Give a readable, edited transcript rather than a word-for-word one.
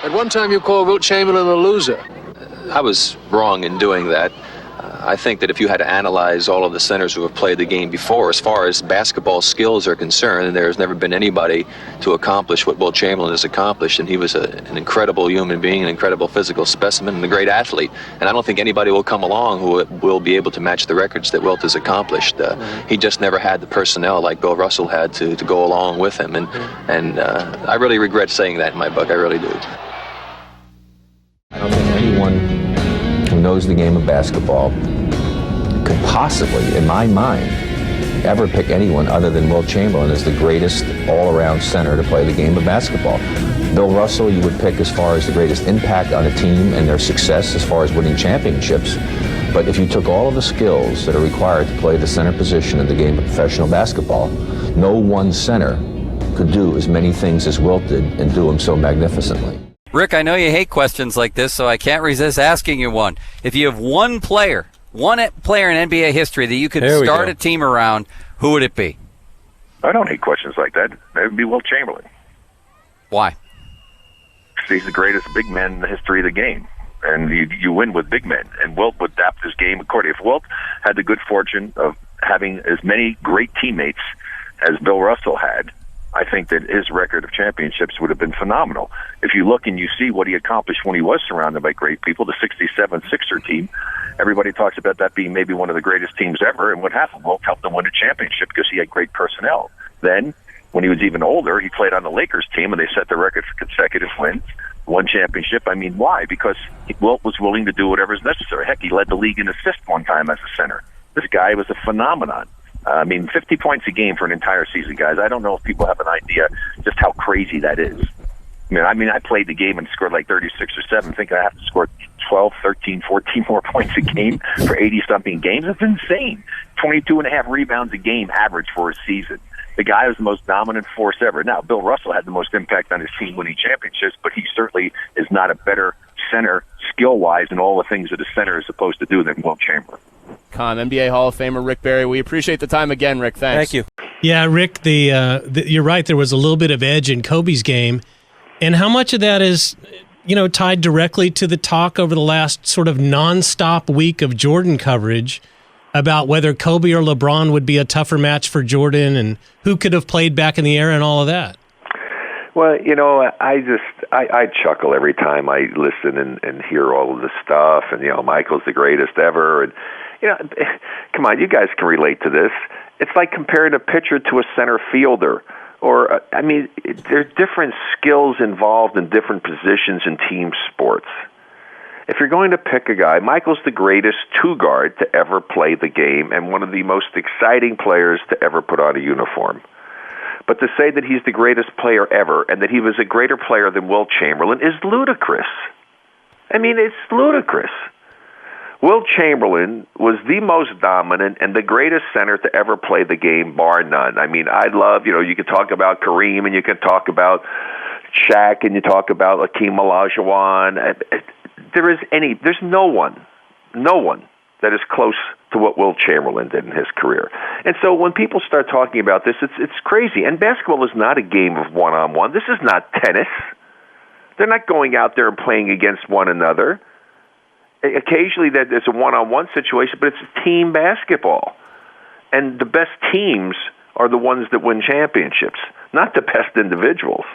At one time, you called Wilt Chamberlain a loser. I was wrong in doing that. I think that if you had to analyze all of the centers who have played the game before, as far as basketball skills are concerned, there's never been anybody to accomplish what Wilt Chamberlain has accomplished, and he was an incredible human being, an incredible physical specimen, and a great athlete. And I don't think anybody will come along who will be able to match the records that Wilt has accomplished. He just never had the personnel like Bill Russell had to go along with him, and I really regret saying that in my book. I really do. I don't think anyone who knows the game of basketball could possibly, in my mind, ever pick anyone other than Wilt Chamberlain as the greatest all-around center to play the game of basketball. Bill Russell you would pick as far as the greatest impact on a team and their success as far as winning championships. But if you took all of the skills that are required to play the center position in the game of professional basketball, no one center could do as many things as Wilt did and do them so magnificently. Rick, I know you hate questions like this, so I can't resist asking you one. If you have one player in NBA history that you could start a team around, who would it be? I don't hate questions like that. That would be Wilt Chamberlain. Why? He's the greatest big man in the history of the game. And you win with big men. And Wilt would adapt his game accordingly. If Wilt had the good fortune of having as many great teammates as Bill Russell had, I think that his record of championships would have been phenomenal. If you look and you see what he accomplished when he was surrounded by great people, the 67 Sixer team, everybody talks about that being maybe one of the greatest teams ever, and what happened? Wilt helped them win a championship because he had great personnel. Then, when he was even older, he played on the Lakers team, and they set the record for consecutive wins, won championship. I mean, why? Because Wilt was willing to do whatever is necessary. Heck, he led the league in assists one time as a center. This guy was a phenomenon. 50 points a game for an entire season, guys. I don't know if people have an idea just how crazy that is. I played the game and scored like 36 or 7, thinking I have to score 12, 13, 14 more points a game for 80-something games. It's insane. 22 and a half rebounds a game average for a season. The guy was the most dominant force ever. Now, Bill Russell had the most impact on his team winning championships, but he certainly is not a better center skill-wise in all the things that a center is supposed to do than Wilt Chamberlain. NBA Hall of Famer Rick Barry. We appreciate the time again, Rick. Thanks. Thank you. Yeah, Rick, you're right. There was a little bit of edge in Kobe's game. And how much of that is, tied directly to the talk over the last sort of nonstop week of Jordan coverage about whether Kobe or LeBron would be a tougher match for Jordan and who could have played back in the era and all of that? Well, I chuckle every time I listen and hear all of this stuff, and Michael's the greatest ever, and come on, you guys can relate to this. It's like comparing a pitcher to a center fielder, or there are different skills involved in different positions in team sports. If you're going to pick a guy, Michael's the greatest two-guard to ever play the game and one of the most exciting players to ever put on a uniform. But to say that he's the greatest player ever and that he was a greater player than Wilt Chamberlain is ludicrous. It's ludicrous. Wilt Chamberlain was the most dominant and the greatest center to ever play the game, bar none. I love, you could talk about Kareem and you could talk about Shaq and you talk about Hakeem Olajuwon. There's no one that is close to what Wilt Chamberlain did in his career. And so when people start talking about this, it's crazy. And basketball is not a game of one-on-one. This is not tennis. They're not going out there and playing against one another. Occasionally there's a one-on-one situation, but it's team basketball. And the best teams are the ones that win championships, not the best individuals.